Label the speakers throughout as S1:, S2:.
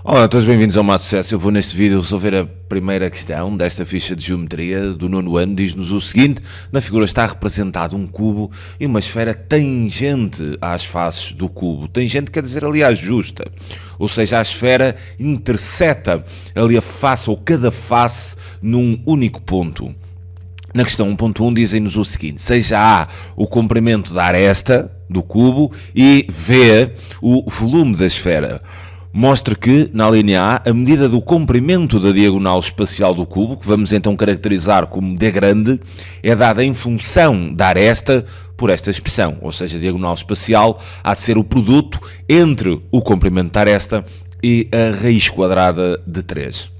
S1: Olá a todos, bem-vindos ao Mato Sucesso. Eu vou neste vídeo resolver a primeira questão desta ficha de geometria do nono ano. Diz-nos o seguinte: na figura está representado um cubo e uma esfera tangente às faces do cubo. Tangente quer dizer, aliás, justa. Ou seja, a esfera interseta ali a face ou cada face num único ponto. Na questão 1.1 dizem-nos o seguinte: seja A o comprimento da aresta do cubo e V o volume da esfera. Mostre que, na linha A, a medida do comprimento da diagonal espacial do cubo, que vamos então caracterizar como D grande, é dada em função da aresta por esta expressão. Ou seja, a diagonal espacial há de ser o produto entre o comprimento da aresta e a raiz quadrada de 3.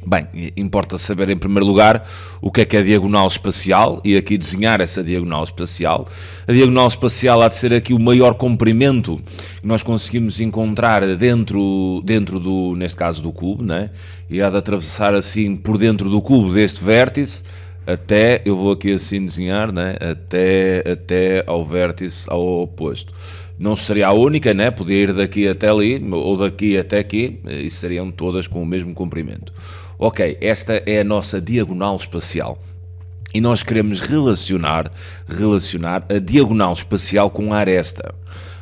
S1: Bem, importa saber em primeiro lugar o que é a diagonal espacial e aqui desenhar essa diagonal espacial. A diagonal espacial há de ser aqui o maior comprimento que nós conseguimos encontrar dentro do, neste caso, do cubo, né? E há de atravessar assim por dentro do cubo deste vértice até, eu vou aqui assim desenhar, né? Até ao vértice ao oposto. Não seria a única, né? Podia ir daqui até ali ou daqui até aqui, e seriam todas com o mesmo comprimento. Ok, esta é a nossa diagonal espacial e nós queremos relacionar a diagonal espacial com a aresta.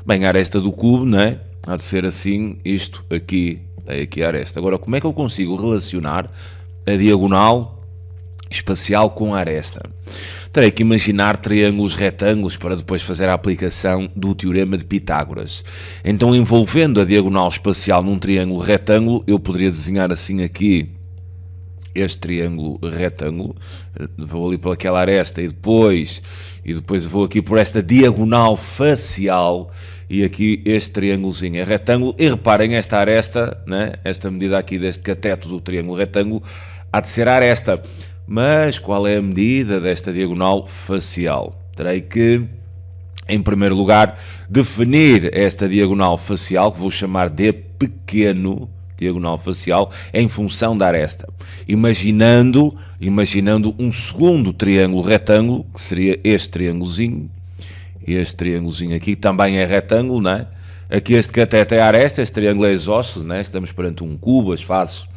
S1: Bem, a aresta do cubo, né? Há de ser assim, isto aqui, é aqui a aresta. Agora, como é que eu consigo relacionar a diagonal espacial com a aresta? Terei que imaginar triângulos retângulos para depois fazer a aplicação do teorema de Pitágoras. Então, envolvendo a diagonal espacial num triângulo retângulo, eu poderia desenhar assim aqui este triângulo retângulo, vou ali por aquela aresta e depois vou aqui por esta diagonal facial e aqui este triângulozinho é retângulo. E reparem, esta aresta, né, esta medida aqui deste cateto do triângulo retângulo há de ser a aresta. Mas qual é a medida desta diagonal facial? Terei que, em primeiro lugar, definir esta diagonal facial, que vou chamar de pequeno, diagonal facial, em função da aresta. Imaginando um segundo triângulo retângulo, que seria este triângulozinho aqui, também é retângulo, não é? Aqui este cateto é a aresta, este triângulo é isósceles, não é? Estamos perante um cubo, as faces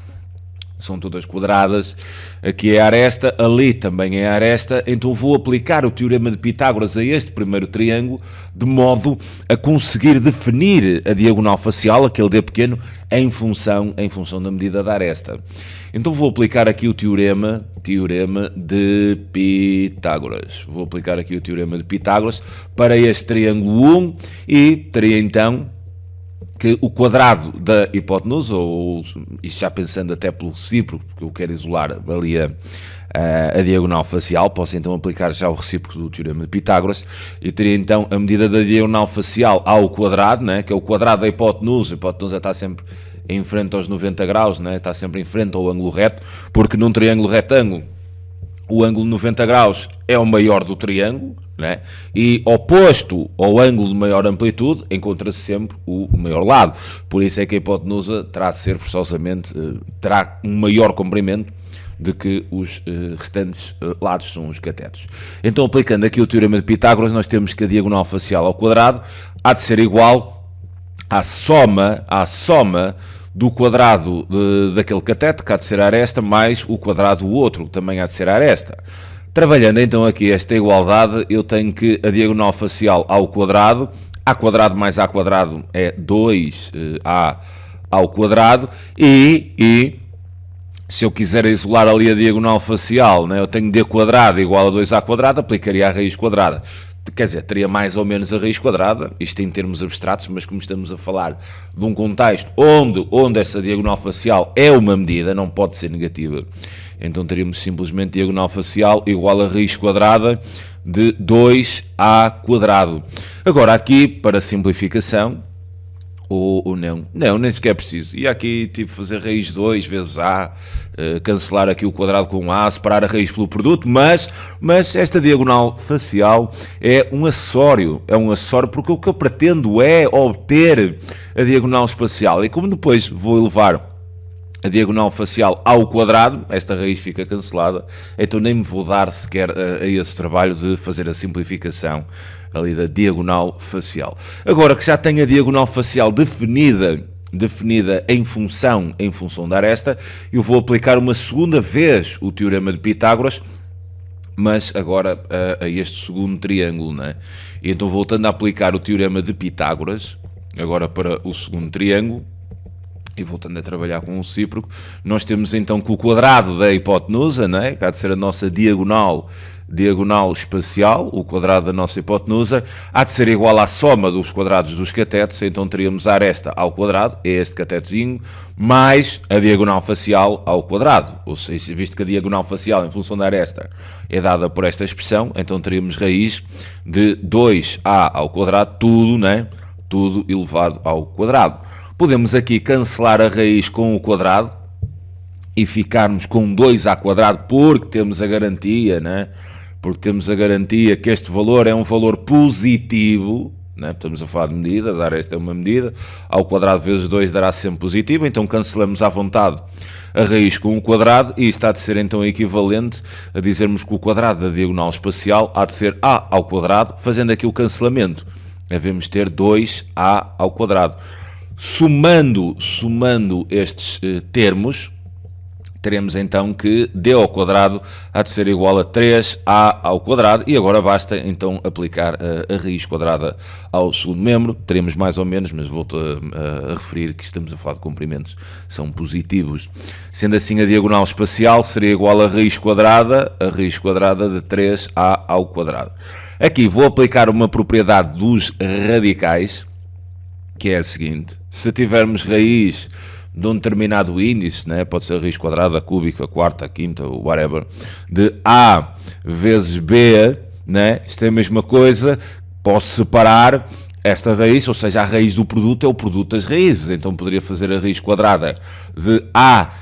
S1: são todas quadradas, aqui é a aresta, ali também é a aresta, então vou aplicar o teorema de Pitágoras a este primeiro triângulo, de modo a conseguir definir a diagonal facial, aquele D pequeno, em função da medida da aresta. Então vou aplicar aqui o teorema de Pitágoras. Vou aplicar aqui o teorema de Pitágoras para este triângulo 1 e teria então que o quadrado da hipotenusa, ou isto já pensando até pelo recíproco, porque eu quero isolar ali a diagonal facial, posso então aplicar já o recíproco do teorema de Pitágoras, e teria então a medida da diagonal facial ao quadrado, né, que é o quadrado da hipotenusa. A hipotenusa está sempre em frente aos 90 graus, né, está sempre em frente ao ângulo reto, porque num triângulo retângulo o ângulo de 90 graus é o maior do triângulo, né? E oposto ao ângulo de maior amplitude encontra-se sempre o maior lado. Por isso é que a hipotenusa terá de ser forçosamente, terá um maior comprimento do que os restantes lados, são os catetos. Então, aplicando aqui o teorema de Pitágoras, nós temos que a diagonal facial ao quadrado há de ser igual à soma do quadrado daquele cateto, que há de ser a aresta, mais o quadrado do outro, que também há de ser a aresta. Trabalhando então aqui esta igualdade, eu tenho que a diagonal facial ao quadrado, a quadrado mais a quadrado é 2a ao quadrado, e se eu quiser isolar ali a diagonal facial, né, eu tenho d quadrado igual a 2a quadrado, aplicaria a raiz quadrada. Quer dizer, teria mais ou menos a raiz quadrada, isto em termos abstratos, mas como estamos a falar de um contexto onde essa diagonal facial é uma medida, não pode ser negativa, então teríamos simplesmente diagonal facial igual a raiz quadrada de 2a quadrado. Agora aqui, para simplificação, ou não, nem sequer preciso. E aqui tive que fazer raiz 2 vezes a, cancelar aqui o quadrado com a, separar a raiz pelo produto, mas esta diagonal facial é um acessório, porque o que eu pretendo é obter a diagonal espacial, e como depois vou elevar a diagonal facial ao quadrado, esta raiz fica cancelada, então nem me vou dar sequer a esse trabalho de fazer a simplificação ali da diagonal facial. Agora que já tenho a diagonal facial definida definida em função da aresta, eu vou aplicar uma segunda vez o teorema de Pitágoras, mas agora a este segundo triângulo, não é? E então, voltando a aplicar o teorema de Pitágoras, agora para o segundo triângulo, e voltando a trabalhar com o recíproco, nós temos então que o quadrado da hipotenusa, não é? Que há de ser a nossa diagonal espacial, o quadrado da nossa hipotenusa, há de ser igual à soma dos quadrados dos catetos, então teríamos a aresta ao quadrado, é este catetozinho, mais a diagonal facial ao quadrado. Ou seja, visto que a diagonal facial em função da aresta é dada por esta expressão, então teríamos raiz de 2a ao quadrado, tudo, né? Tudo elevado ao quadrado. Podemos aqui cancelar a raiz com o quadrado e ficarmos com 2a quadrado, porque temos a garantia, né? Porque temos a garantia que este valor é um valor positivo, né? Estamos a falar de medidas, a aresta é uma medida, ao quadrado vezes 2 dará sempre positivo, então cancelamos à vontade a raiz com o quadrado, e isto está de ser então equivalente a dizermos que o quadrado da diagonal espacial há de ser a ao quadrado, fazendo aqui o cancelamento, devemos ter 2a ao quadrado. Somando estes termos, teremos então que d ao quadrado há de ser igual a 3a ao quadrado, e agora basta então aplicar a raiz quadrada ao segundo membro. Teremos mais ou menos, mas volto a referir que estamos a falar de comprimentos, são positivos. Sendo assim, a diagonal espacial seria igual a raiz quadrada de 3a ao quadrado. Aqui vou aplicar uma propriedade dos radicais, que é a seguinte: se tivermos raiz de um determinado índice, né, pode ser a raiz quadrada, a cúbica, a quarta, a quinta, whatever, de A vezes B, né, isto é a mesma coisa, posso separar esta raiz, ou seja, a raiz do produto é o produto das raízes, então poderia fazer a raiz quadrada de A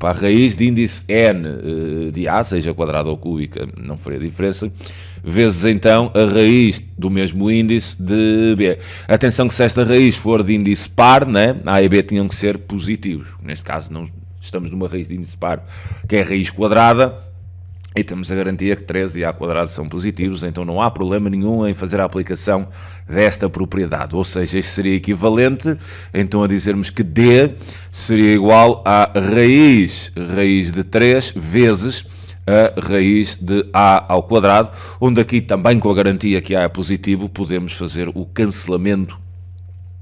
S1: a raiz de índice n de A, seja quadrada ou cúbica, não faria diferença, vezes então a raiz do mesmo índice de B. Atenção que se esta raiz for de índice par, né, A e B tinham que ser positivos. Neste caso não estamos numa raiz de índice par, que é a raiz quadrada, e temos a garantia que 3 e A quadrado são positivos, então não há problema nenhum em fazer a aplicação desta propriedade. Ou seja, isto seria equivalente então a dizermos que D seria igual a raiz de 3 vezes a raiz de A ao quadrado, onde aqui também com a garantia que A é positivo podemos fazer o cancelamento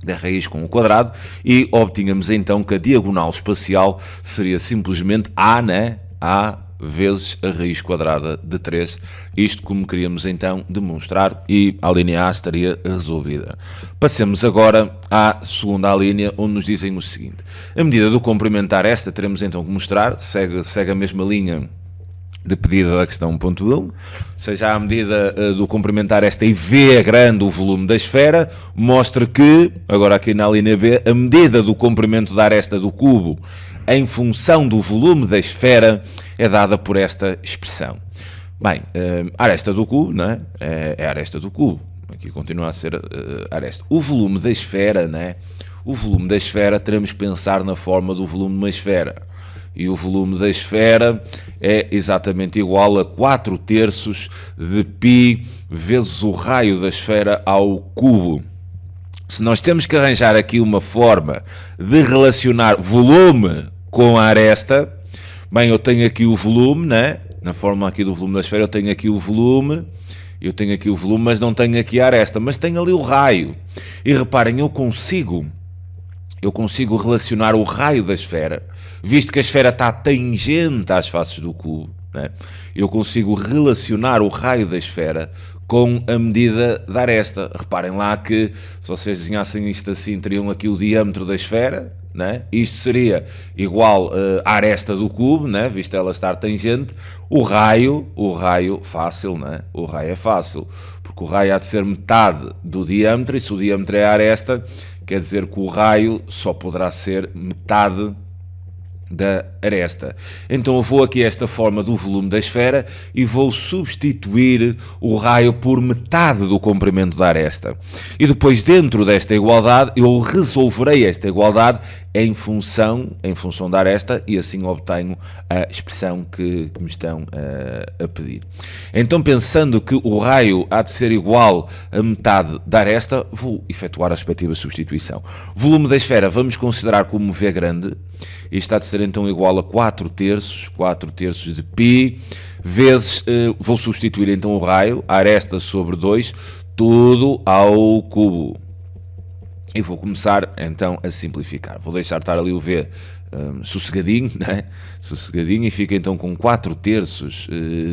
S1: da raiz com o quadrado e obtínhamos então que a diagonal espacial seria simplesmente A, né? A vezes a raiz quadrada de 3, isto como queríamos então demonstrar, e a linha A estaria resolvida. Passemos agora à segunda linha, onde nos dizem o seguinte: a medida do complementar esta teremos então que mostrar, segue a mesma linha de pedida da questão 1.1, ou seja, a medida do complementar esta e V é grande o volume da esfera, mostra que, agora aqui na linha B, a medida do comprimento da aresta do cubo em função do volume da esfera é dada por esta expressão. Bem, a aresta do cubo, não é? É a aresta do cubo. Aqui continua a ser a aresta. O volume da esfera, não é? O volume da esfera teremos que pensar na forma do volume de uma esfera. E o volume da esfera é exatamente igual a 4/3 de π vezes o raio da esfera ao cubo. Se nós temos que arranjar aqui uma forma de relacionar volume com a aresta, bem, eu tenho aqui o volume, né? Na forma aqui do volume da esfera eu tenho aqui o volume, mas não tenho aqui a aresta, mas tenho ali o raio. E reparem, eu consigo relacionar o raio da esfera, visto que a esfera está tangente às faces do cubo, né? Eu consigo relacionar o raio da esfera com a medida da aresta. Reparem lá que, se vocês desenhassem isto assim, teriam aqui o diâmetro da esfera, né? Isto seria igual à aresta do cubo, né? Visto ela estar tangente. O raio fácil, né? O raio é fácil, porque o raio há de ser metade do diâmetro, e se o diâmetro é a aresta, quer dizer que o raio só poderá ser metade da aresta. Então eu vou aqui a esta forma do volume da esfera e vou substituir o raio por metade do comprimento da aresta. E depois, dentro desta igualdade, eu resolverei esta igualdade em função da aresta e assim obtenho a expressão que me estão a pedir. Então, pensando que o raio há de ser igual a metade da aresta, vou efetuar a respectiva substituição. Volume da esfera vamos considerar como V grande. Isto há de ser então igual a 4 terços de π, vezes, vou substituir então o raio, a aresta sobre 2, tudo ao cubo. E vou começar então a simplificar. Vou deixar estar ali o V sossegadinho, né? Sossegadinho, e fica então com 4 terços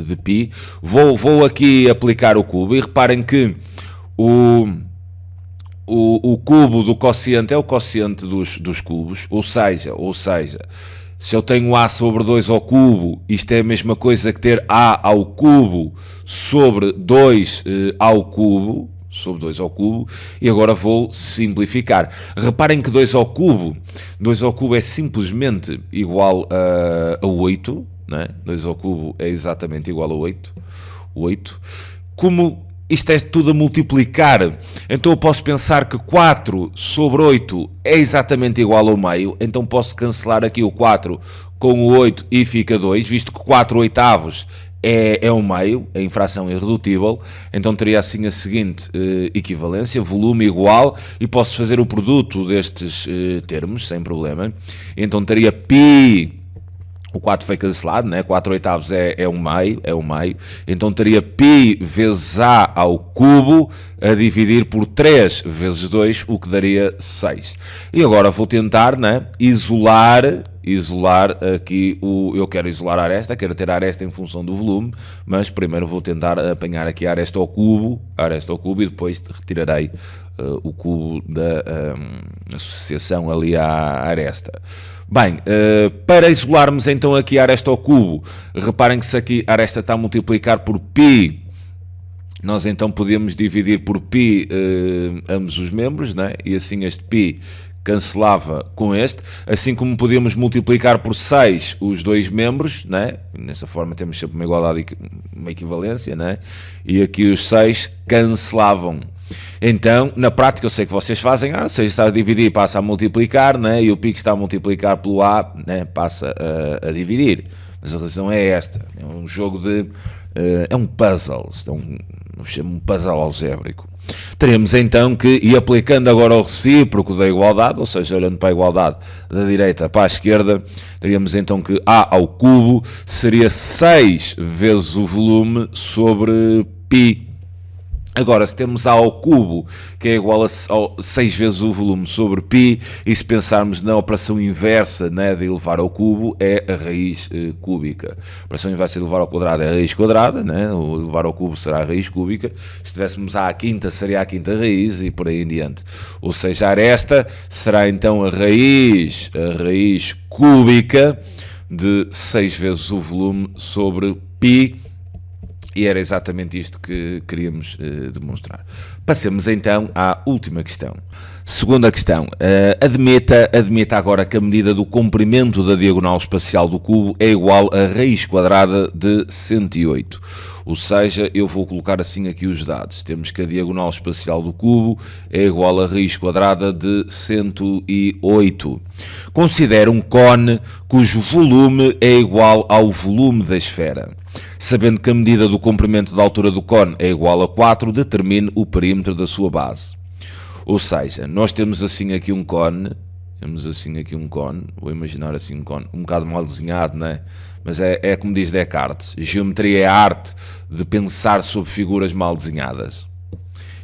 S1: de π. Vou aqui aplicar o cubo e reparem que o cubo do quociente é o quociente dos cubos, ou seja, se eu tenho A sobre 2 ao cubo, isto é a mesma coisa que ter A ao cubo sobre 2 ao cubo, e agora vou simplificar. Reparem que 2 ao cubo é simplesmente igual a 8, né? 2 ao cubo é exatamente igual a 8. Como isto é tudo a multiplicar, então eu posso pensar que 4 sobre 8 é exatamente igual ao meio, então posso cancelar aqui o 4 com o 8 e fica 2, visto que 4 oitavos é um meio, a infração irredutível, então teria assim a seguinte equivalência, volume igual, e posso fazer o produto destes termos, sem problema, então teria π. O 4 foi cancelado, né? 4 oitavos é um meio, então teria π vezes A ao cubo a dividir por 3 vezes 2, o que daria 6. E agora vou tentar, né, isolar aqui, eu quero isolar a aresta, quero ter a aresta em função do volume, mas primeiro vou tentar apanhar aqui a aresta ao cubo e depois retirarei o cubo da associação ali à aresta. Bem, para isolarmos então aqui a aresta ao cubo, reparem que se aqui a aresta está a multiplicar por π, nós então podemos dividir por π ambos os membros, né? E assim este π cancelava com este, assim como podíamos multiplicar por 6 os dois membros, né? Nessa forma temos sempre uma igualdade, uma equivalência, né? E aqui os 6 cancelavam. Então, na prática, eu sei que vocês fazem, 6 está a dividir, passa a multiplicar, né? E o π que está a multiplicar pelo A, né? Passa a dividir. Mas a razão é esta, é um jogo de... é um puzzle, chamo um puzzle algébrico. Teremos então que, e aplicando agora o recíproco da igualdade, ou seja, olhando para a igualdade da direita para a esquerda, teríamos então que A ao cubo seria 6 vezes o volume sobre π. Agora, se temos A ao cubo, que é igual a 6 vezes o volume sobre π, e se pensarmos na operação inversa, né, de elevar ao cubo, é a raiz cúbica. A operação inversa de elevar ao quadrado é a raiz quadrada, né, o elevar ao cubo será a raiz cúbica. Se tivéssemos A à quinta, seria a quinta raiz, e por aí em diante. Ou seja, a aresta será então a raiz cúbica de 6 vezes o volume sobre π, e era exatamente isto que queríamos demonstrar. Passemos então à última questão. Segunda questão. Admita agora que a medida do comprimento da diagonal espacial do cubo é igual a raiz quadrada de 108. Ou seja, eu vou colocar assim aqui os dados. Temos que a diagonal espacial do cubo é igual a raiz quadrada de 108. Considere um cone cujo volume é igual ao volume da esfera. Sabendo que a medida do comprimento da altura do cone é igual a 4, determine o perímetro da sua base. Ou seja, nós temos assim aqui um cone, vou imaginar assim um cone, um bocado mal desenhado, né? Mas é como diz Descartes, geometria é a arte de pensar sobre figuras mal desenhadas.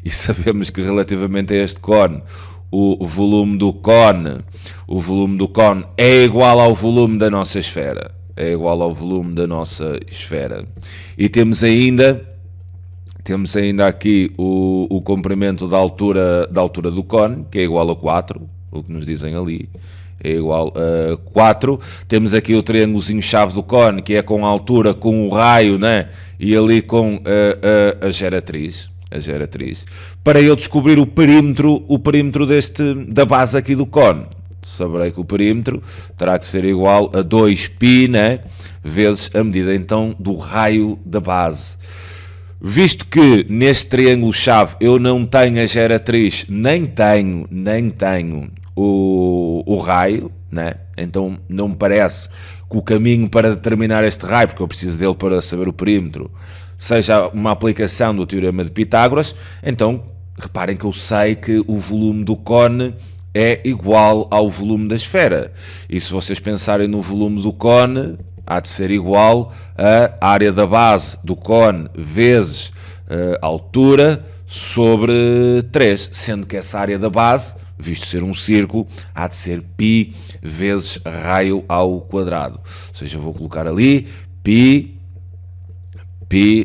S1: E sabemos que relativamente a este cone, o volume do cone é igual ao volume da nossa esfera. E temos ainda aqui o comprimento da altura do cone, que é igual a 4, o que nos dizem ali, é igual a 4. Temos aqui o triângulozinho-chave do cone, que é com a altura, com o raio, né? E ali com a geratriz. Para eu descobrir o perímetro da base aqui do cone. saberei que o perímetro terá que ser igual a 2π, né, vezes a medida então do raio da base. Visto que neste triângulo-chave eu não tenho a geratriz, nem tenho o raio, né? Então não me parece que o caminho para determinar este raio, porque eu preciso dele para saber o perímetro, seja uma aplicação do teorema de Pitágoras. Então reparem que eu sei que o volume do cone é igual ao volume da esfera. E se vocês pensarem no volume do cone, há de ser igual a área da base do cone vezes a altura sobre 3, sendo que essa área da base, visto ser um círculo, há de ser π vezes raio ao quadrado. Ou seja, eu vou colocar ali π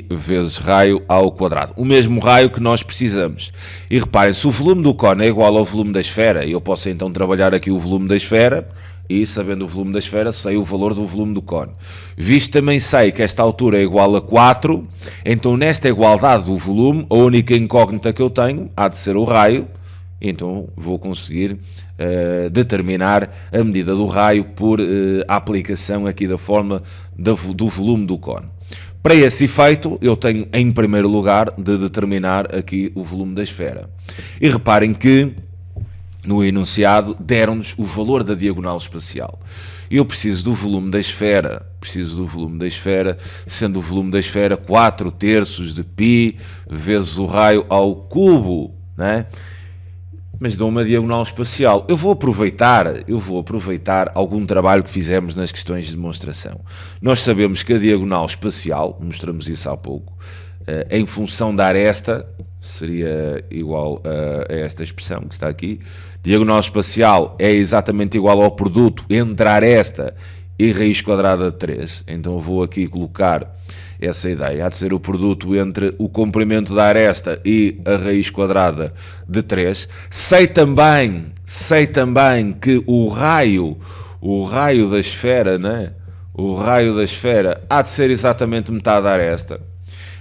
S1: vezes raio ao quadrado. O mesmo raio que nós precisamos. E reparem, se o volume do cone é igual ao volume da esfera, eu posso então trabalhar aqui o volume da esfera, e sabendo o volume da esfera, sei o valor do volume do cone. Visto também sei que esta altura é igual a 4, então nesta igualdade do volume, a única incógnita que eu tenho há de ser o raio, então vou conseguir determinar a medida do raio por aplicação aqui da forma do volume do cone. Para esse efeito, eu tenho em primeiro lugar de determinar aqui o volume da esfera. E reparem que no enunciado deram-nos o valor da diagonal espacial. Eu preciso do volume da esfera, sendo o volume da esfera 4/3 de π vezes o raio ao cubo, né? Mas dou uma diagonal espacial. Eu vou aproveitar algum trabalho que fizemos nas questões de demonstração. Nós sabemos que a diagonal espacial, mostramos isso há pouco, em função da aresta, seria igual a esta expressão que está aqui. Diagonal espacial é exatamente igual ao produto entre a aresta e raiz quadrada de 3. Então eu vou aqui colocar essa ideia. Há de ser o produto entre o comprimento da aresta e a raiz quadrada de 3. Sei também que o raio da esfera, né? O raio da esfera há de ser exatamente metade da aresta.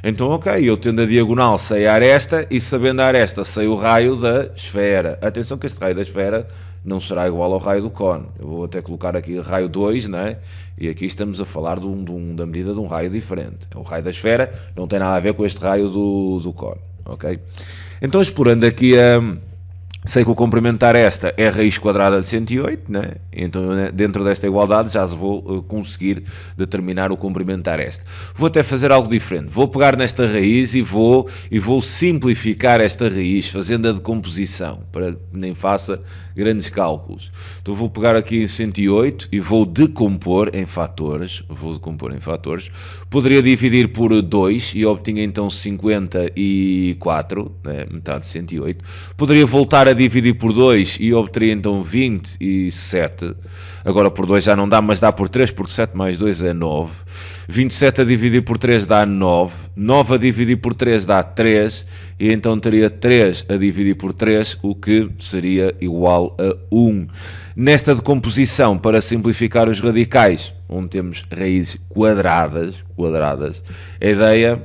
S1: Então, ok, eu tendo a diagonal sei a aresta e sabendo a aresta sei o raio da esfera. Atenção que este raio da esfera não será igual ao raio do cone. Eu vou até colocar aqui raio 2, né? E aqui estamos a falar da medida de um raio diferente. O raio da esfera não tem nada a ver com este raio do cone, ok? Então, explorando aqui sei que o comprimento da aresta é a raiz quadrada de 108, né? Então dentro desta igualdade já vou conseguir determinar o comprimento da aresta. Vou até fazer algo diferente. Vou pegar nesta raiz e vou simplificar esta raiz, fazendo a decomposição, para que nem faça grandes cálculos. Então vou pegar aqui em 108 e vou decompor em fatores. Poderia dividir por 2 e obtinha então 54, né? Metade de 108. Poderia voltar a dividir por 2 e obteria então 27. Agora por 2 já não dá, mas dá por 3, porque 7 mais 2 é 9. 27 a dividir por 3 dá 9. 9 a dividir por 3 dá 3. E então teria 3 a dividir por 3, o que seria igual a 1. Nesta decomposição, para simplificar os radicais, onde temos raízes quadradas, a ideia,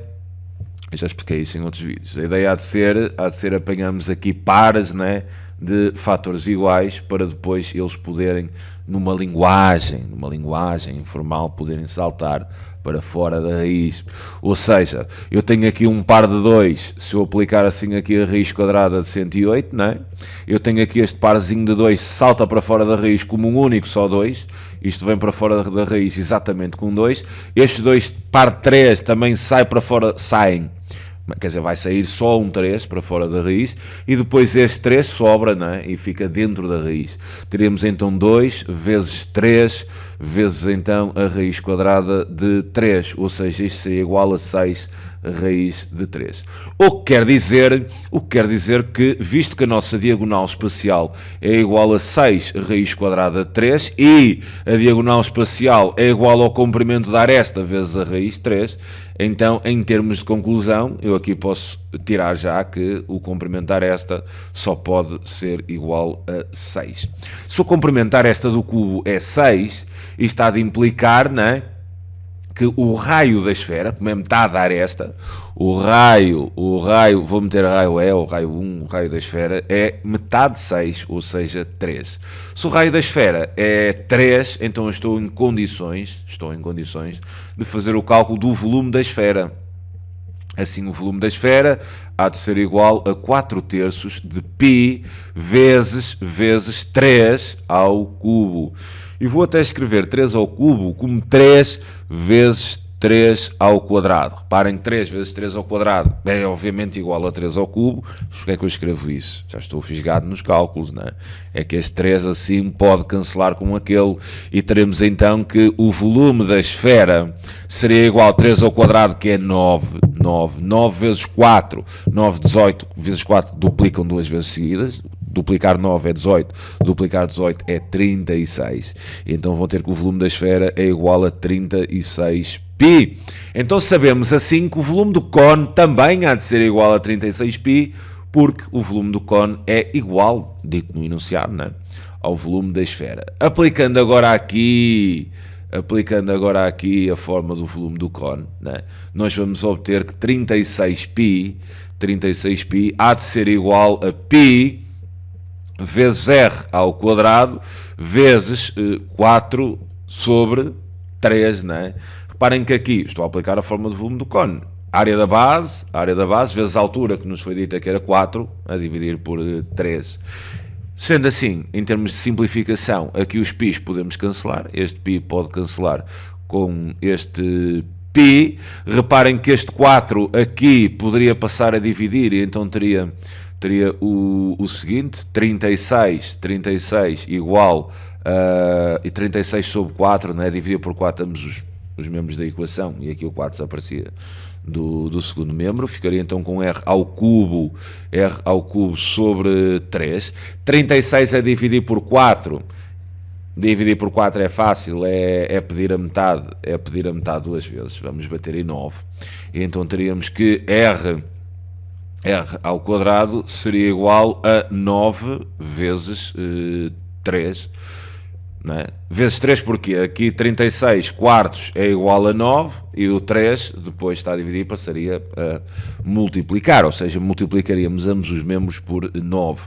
S1: eu já expliquei isso em outros vídeos, a ideia há de ser apanharmos aqui pares, né, de fatores iguais, para depois eles poderem, numa linguagem informal, poderem saltar para fora da raiz. Ou seja, eu tenho aqui um par de 2, se eu aplicar assim aqui a raiz quadrada de 108, né? Eu tenho aqui este parzinho de 2, salta para fora da raiz como um único só 2, isto vem para fora da raiz exatamente com 2, estes 2 par de 3 também saem, quer dizer, vai sair só um 3 para fora da raiz, e depois este 3 sobra, né? E fica dentro da raiz. Teremos então 2 vezes 3 vezes então a raiz quadrada de 3, ou seja, isto seria igual a 6 raiz de 3. O que quer dizer que, visto que a nossa diagonal espacial é igual a 6 raiz quadrada de 3 e a diagonal espacial é igual ao comprimento da aresta vezes a raiz de 3, então, em termos de conclusão, eu aqui posso tirar já que o comprimento da aresta só pode ser igual a 6. Se o comprimento da aresta do cubo é 6, isto há de implicar, né, que o raio da esfera, como é metade da aresta, o raio, vou meter o raio 1, o raio da esfera, é metade de 6, ou seja, 3. Se o raio da esfera é 3, então eu estou em condições de fazer o cálculo do volume da esfera. Assim, o volume da esfera há de ser igual a 4/3 de π vezes 3 ao cubo. E vou até escrever 3 ao cubo como 3 vezes 3 ao quadrado. Reparem que 3 vezes 3 ao quadrado é obviamente igual a 3 ao cubo. Mas por que é que eu escrevo isso? Já estou fisgado nos cálculos, não é? É que este 3 assim pode cancelar com aquele e teremos então que o volume da esfera seria igual a 3 ao quadrado, que é 9 vezes 4, 9, 18 vezes 4 duplicam duas vezes seguidas. Duplicar 9 é 18, duplicar 18 é 36. Então vão ter que o volume da esfera é igual a 36π. Então sabemos assim que o volume do cone também há de ser igual a 36π, porque o volume do cone é igual, dito no enunciado, não é? Ao volume da esfera. Aplicando agora aqui a forma do volume do cone, né? Nós vamos obter que 36π há de ser igual a π vezes r ao quadrado vezes 4 sobre 3, né? Reparem que aqui estou a aplicar a forma do volume do cone. A área da base vezes a altura, que nos foi dita que era 4, a dividir por 3. Sendo assim, em termos de simplificação, aqui os π's podemos cancelar. Este π pode cancelar com este π. Reparem que este 4 aqui poderia passar a dividir e então teria o seguinte, 36 igual a 36 sobre 4, né? Dividir por 4 ambos os membros da equação, e aqui o 4 desaparecia do segundo membro, ficaria então com r ao cubo sobre 3. 36 a dividir por 4 é fácil, é pedir a metade duas vezes, vamos bater em 9, e então teríamos que r ao quadrado seria igual a 9 vezes 3, não é? Vezes 3 porque aqui 36 quartos é igual a 9 e o 3 depois está a dividir, passaria a multiplicar, ou seja, multiplicaríamos ambos os membros por 9.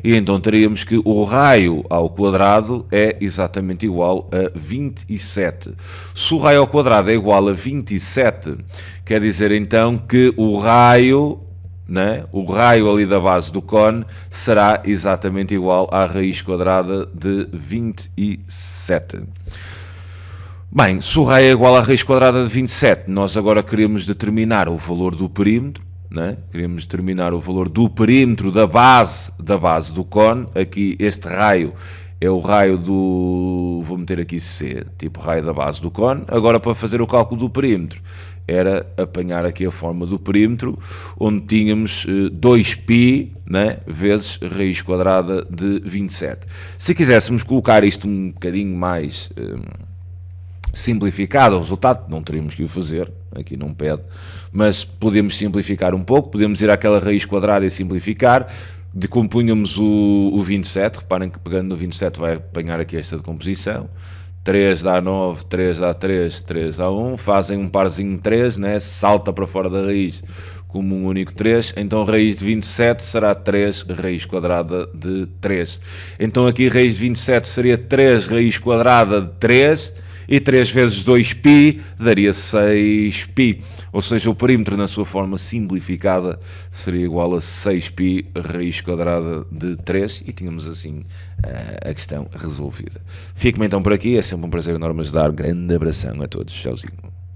S1: E então teríamos que o raio ao quadrado é exatamente igual a 27. Se o raio ao quadrado é igual a 27, quer dizer então que o raio ali da base do cone será exatamente igual à raiz quadrada de 27. Bem, se o raio é igual à raiz quadrada de 27, nós agora queremos determinar o valor do perímetro, né? Queremos determinar o valor do perímetro da base do cone. Aqui este raio é o raio do, vou meter aqui C, tipo raio da base do cone. Agora, para fazer o cálculo do perímetro, era apanhar aqui a forma do perímetro, onde tínhamos 2π, né, vezes raiz quadrada de 27. Se quiséssemos colocar isto um bocadinho mais simplificado, o resultado não teríamos que o fazer, aqui não pede, mas podemos simplificar um pouco, podemos ir àquela raiz quadrada e simplificar. Decompunhamos o 27, reparem que pegando no 27 vai apanhar aqui esta decomposição. 3 dá 9, 3 dá 3, 3 dá 1, fazem um parzinho de 3, né? Salta para fora da raiz como um único 3, então raiz de 27 será 3 raiz quadrada de 3. Então aqui raiz de 27 seria 3 raiz quadrada de 3, e 3 vezes 2π daria 6π, ou seja, o perímetro na sua forma simplificada seria igual a 6π raiz quadrada de 3, e tínhamos assim a questão resolvida. Fico-me então por aqui, é sempre um prazer enorme ajudar. Grande abração a todos, tchauzinho.